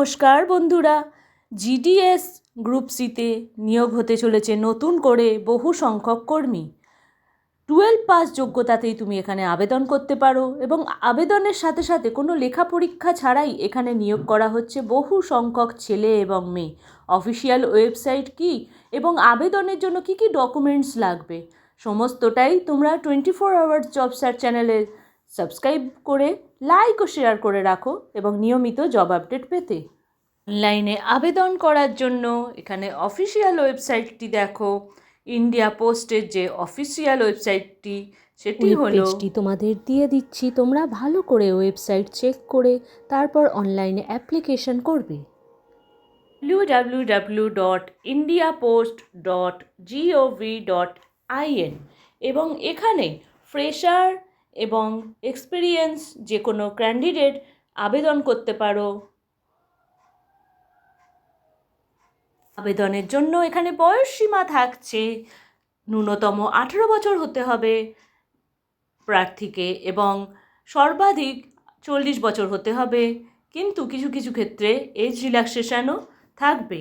নমস্কার বন্ধুরা, GDS group সিতে নিয়োগ হতে চলেছে নতুন করে বহু সংখ্যক কর্মী। 12 পাস যোগ্যতাতেই তুমি এখানে আবেদন করতে পারো এবং আবেদনের সাথে সাথে কোনো লেখা পরীক্ষা ছাড়াই এখানে নিয়োগ করা হচ্ছে বহু সংখ্যক ছেলে এবং মেয়ে। অফিসিয়াল ওয়েবসাইট কি এবং আবেদনের জন্য কি কি ডকুমেন্টস লাগবে সমস্তটাই তোমরা 24 আওয়ার্স জব সার্চ চ্যানেলে সাবস্ক্রাইব করে লাইক ও শেয়ার করে রাখো এবং নিয়মিত জব আপডেট পেতে। অনলাইনে আবেদন করার জন্য এখানে অফিসিয়াল ওয়েবসাইটটি দেখো। ইন্ডিয়া পোস্টের যে অফিসিয়াল ওয়েবসাইটটি সেটি হলো, পেজটি তোমাদের দিয়ে দিচ্ছি, তোমরা ভালো করে ওয়েবসাইট চেক করে তারপর অনলাইনে অ্যাপ্লিকেশন করবে। www.indiapost.gov.in এবং এখানে ফ্রেশার এবং এক্সপিরিয়েন্স যে কোনো ক্যান্ডিডেট আবেদন করতে পারো। আবেদনের জন্য এখানে বয়স সীমা থাকছে ন্যূনতম 18 বছর হতে হবে প্রার্থীকে এবং সর্বাধিক 40 বছর হতে হবে, কিন্তু কিছু কিছু ক্ষেত্রে এজ রিল্যাক্সেশনও থাকবে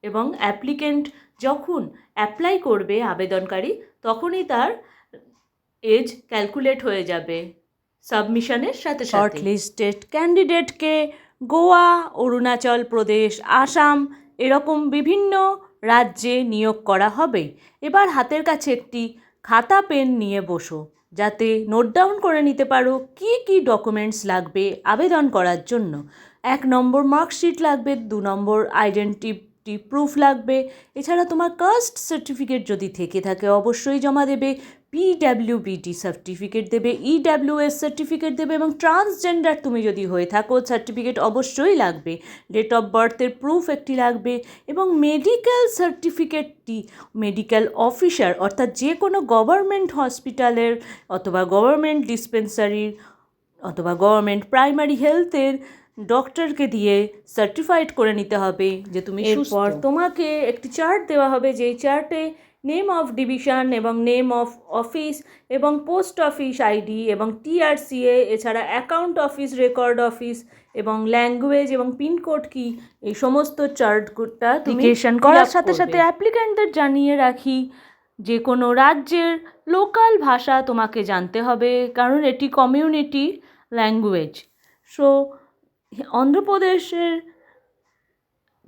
এবং অ্যাপ্লিকেন্ট যখন অ্যাপ্লাই করবে আবেদনকারী তখনই তার এজ ক্যালকুলেট হয়ে যাবে সাবমিশনের সাথে সাথে। শর্ট লিস্টেড ক্যান্ডিডেটকে গোয়া, অরুণাচল প্রদেশ, আসাম এরকম বিভিন্ন রাজ্যে নিয়োগ করা হবে। এবার হাতের কাছে একটি খাতা পেন নিয়ে বসো, যাতে নোট ডাউন করে নিতে পারো কি কি ডকুমেন্টস লাগবে আবেদন করার জন্য। 1 নম্বর মার্কশিট লাগবে, 2 নম্বর আইডেন্টিটি প্রুফ লাগবে, এছাড়া তোমার কাস্ট সার্টিফিকেট যদি থেকে থাকে অবশ্যই জমা দেবে, পিডাব্লিউবিটি সার্টিফিকেট দেবে, ইডাব্লিউএস সার্টিফিকেট দেবে এবং ট্রান্সজেন্ডার তুমি যদি হয়ে থাকো সার্টিফিকেট অবশ্যই লাগবে, ডেট অফ বার্থের প্রুফ একটি লাগবে এবং মেডিকেল সার্টিফিকেটটি মেডিকেল অফিসার অর্থাৎ যে কোনো গভর্নমেন্ট হসপিটালের অথবা গভর্নমেন্ট ডিসপেন্সারির অথবা গভর্নমেন্ট প্রাইমারি হেলথের ডক্টরকে দিয়ে সার্টিফাইড করে নিতে হবে যে তুমি সুস্থ। এরপর তোমাকে একটি চার্ট দেওয়া হবে, যেই চার্টে নেম অফ ডিভিশন এবং নেম অফ অফিস এবং পোস্ট অফিস আইডি এবং টিআরসিএ, এছাড়া অ্যাকাউন্ট অফিস, রেকর্ড অফিস এবং ল্যাঙ্গুয়েজ এবং পিনকোড কি, এই সমস্ত চার্টটা নোটিফিকেশন করার সাথে সাথে অ্যাপ্লিক্যান্টদের জানিয়ে রাখি যে কোনো রাজ্যের লোকাল ভাষা তোমাকে জানতে হবে, কারণ এটি কমিউনিটি ল্যাঙ্গুয়েজ। সো অন্ধ্রপ্রদেশের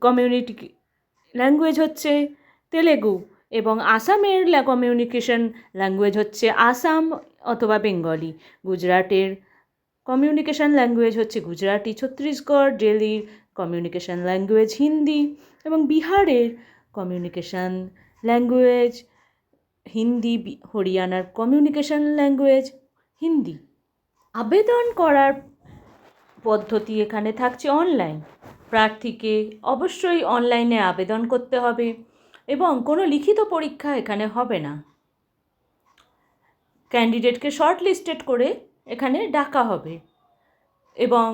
কমিউনিটি ল্যাঙ্গুয়েজ হচ্ছে তেলেগু এবং আসামের কমিউনিকেশন ল্যাঙ্গুয়েজ হচ্ছে আসাম অথবা বেঙ্গলি, গুজরাটের কমিউনিকেশন ল্যাঙ্গুয়েজ হচ্ছে গুজরাটি, ছত্তিশগড় দিল্লির কমিউনিকেশন ল্যাঙ্গুয়েজ হিন্দি এবং বিহারের কমিউনিকেশন ল্যাঙ্গুয়েজ হিন্দি, হরিয়ানার কমিউনিকেশন ল্যাঙ্গুয়েজ হিন্দি। আবেদন করার পদ্ধতি এখানে থাকছে অনলাইন। প্রার্থীকে অবশ্যই অনলাইনে আবেদন করতে হবে এবং কোনো লিখিত পরীক্ষা এখানে হবে না। ক্যান্ডিডেটকে শর্ট লিস্টেড করে এখানে ডাকা হবে এবং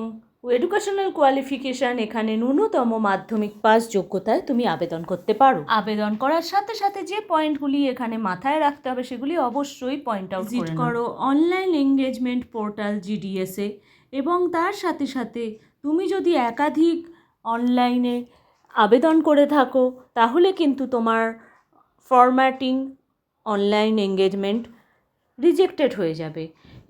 এডুকেশনাল কোয়ালিফিকেশান এখানে ন্যূনতম মাধ্যমিক পাস যোগ্যতায় তুমি আবেদন করতে পারো। আবেদন করার সাথে সাথে যে পয়েন্টগুলি এখানে মাথায় রাখতে হবে সেগুলি অবশ্যই পয়েন্ট আউট করো অনলাইন এঙ্গেজমেন্ট পোর্টাল জিডিএসে এবং তার সাথে সাথে তুমি যদি একাধিক অনলাইনে আবেদন করে থাকো তাহলে কিন্তু তোমার ফরম্যাটিং অনলাইন এঙ্গেজমেন্ট রিজেক্টেড হয়ে যাবে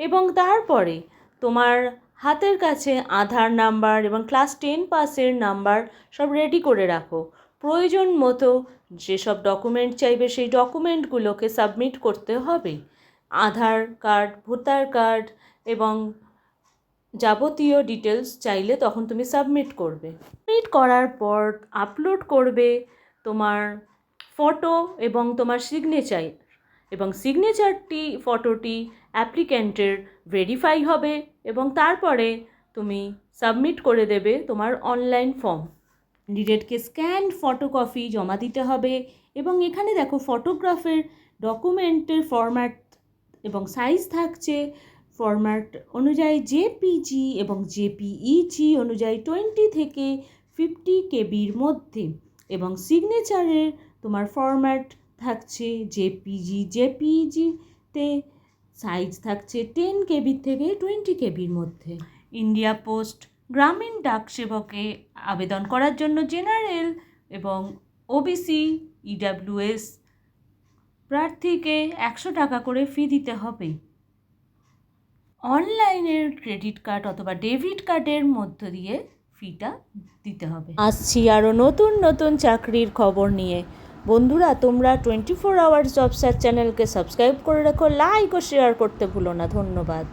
এবং তারপরে তোমার হাতের কাছে আধার নাম্বার এবং ক্লাস 10 পাসের নাম্বার সব রেডি করে রাখো। প্রয়োজন মতো যেসব ডকুমেন্ট চাইবে সেই ডকুমেন্টগুলোকে সাবমিট করতে হবে। আধার কার্ড, ভোটার কার্ড এবং যাবতীয় ডিটেলস চাইলে তখন তুমি সাবমিট করবে। সাবমিট করার পর আপলোড করবে তোমার ফটো এবং তোমার সিগনেচার এবং সিগনেচারটি ফটোটি অ্যাপ্লিক্যান্টের ভেরিফাই হবে এবং তারপরে তুমি সাবমিট করে দেবে তোমার অনলাইন ফর্ম। ক্যান্ডিডেটকে স্ক্যান ফটোকপি জমা দিতে হবে এবং এখানে দেখো ফটোগ্রাফের ডকুমেন্টের ফরম্যাট এবং সাইজ থাকছে ফরম্যাট অনুযায়ী জেপিজি এবং জেপিইজি অনুযায়ী 20 থেকে 50 কেবির মধ্যে এবং সিগনেচারের তোমার ফরম্যাট থাকছে জেপিইজিতে সাইজ থাকছে 10 কেবির থেকে 20 কেবির মধ্যে। ইন্ডিয়া পোস্ট গ্রামীণ ডাক সেবকে আবেদন করার জন্য জেনারেল এবং ওবিসি ইডাব্লিউএস প্রার্থীকে 100 টাকা করে ফি দিতে হবে। অনলাইনের ক্রেডিট কার্ড অথবা ডেবিট কার্ডের মধ্য দিয়ে ফিটা দিতে হবে। আসছি আরও নতুন নতুন চাকরির খবর নিয়ে। বন্ধুরা, তোমরা 24 আওয়ার্স জব সার্চ চ্যানেলকে সাবস্ক্রাইব করে রেখো, লাইক ও শেয়ার করতে ভুলো না। ধন্যবাদ।